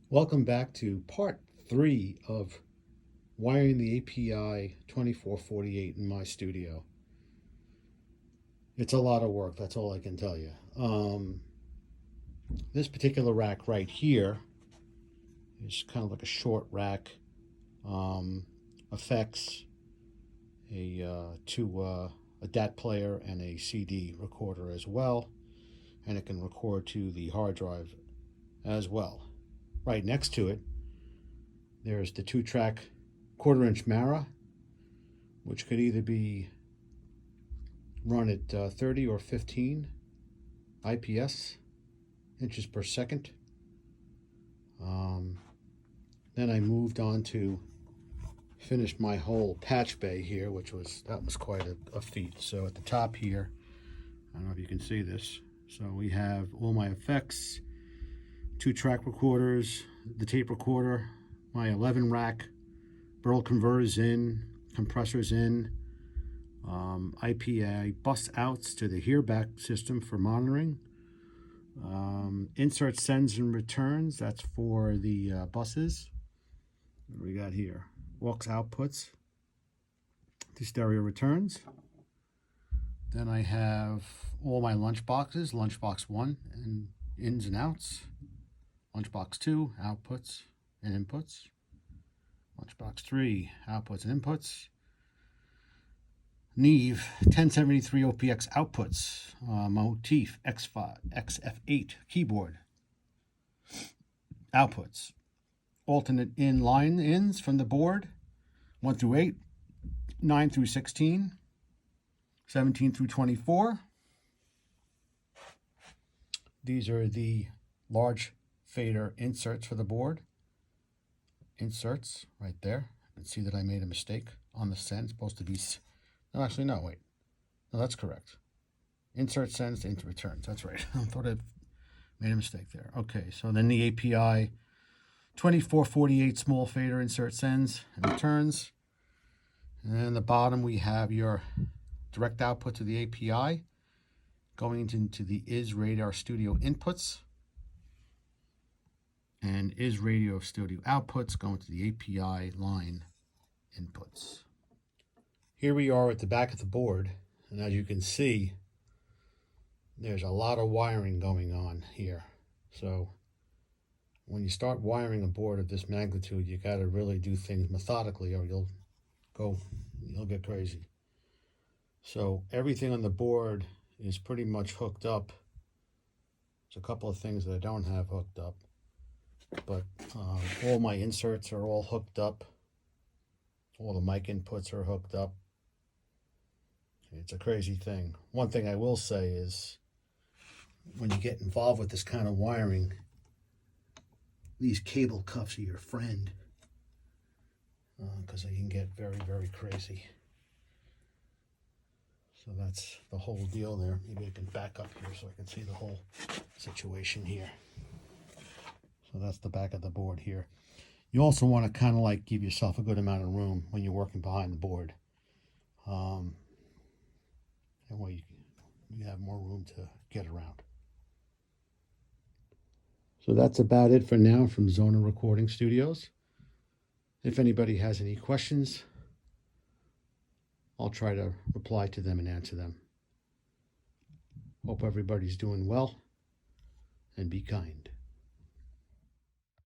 Welcome back to part 3 of wiring the API 2448 in my studio. It's a lot of work, that's all I can tell you. This particular rack right here is kind of like a short rack. Affects a DAT player and a CD recorder as well, and it can record to the hard drive as well. Right next to it, there's the 2-track 1/4-inch Mara, which could either be run at 30 or 15 IPS, inches per second. Then I moved on to finish my whole patch bay here, that was quite a feat. So at the top here, I don't know if you can see this. So we have all my effects, 2-track recorders, the tape recorder, my 11 rack, Burl converters in, compressors in, IPA bus outs to the hearback system for monitoring, insert sends and returns, that's for the buses. What do we got here? aux outputs to stereo returns. Then I have all my lunch boxes, lunchbox 1 and ins and outs, lunchbox 2 outputs and inputs, lunchbox 3 outputs and inputs, Neve 1073 OPX outputs, Motif X5 XF8 keyboard outputs, alternate in line ins from the board 1 through 8, 9 through 16, 17 through 24. These are the large fader inserts for the board. Inserts right there. You can see that I made a mistake on the send. It's supposed to be, no, actually, no, wait. No, that's correct. Insert sends to into returns. That's right. I thought I made a mistake there. Okay, so then the API 2448 small fader insert sends and returns. And then at the bottom we have your direct output to the API going into the Is Radio Studio inputs, and Is Radio Studio outputs going to the API line inputs. Here we are at the back of the board, and as you can see, there's a lot of wiring going on here. So when you start wiring a board of this magnitude, you got to really do things methodically, or you'll get crazy. So everything on the board is pretty much hooked up. There's a couple of things that I don't have hooked up, but all my inserts are all hooked up. All the mic inputs are hooked up. It's a crazy thing. One thing I will say is when you get involved with this kind of wiring, these cable cuffs are your friend, because they can get very, very crazy. So that's the whole deal there. Maybe I can back up here so I can see the whole situation here. So that's the back of the board here. You also want to kind of like give yourself a good amount of room when you're working behind the board. That way you have more room to get around. So that's about it for now from Zona Recording Studios. If anybody has any questions, I'll try to reply to them and answer them. Hope everybody's doing well, and be kind.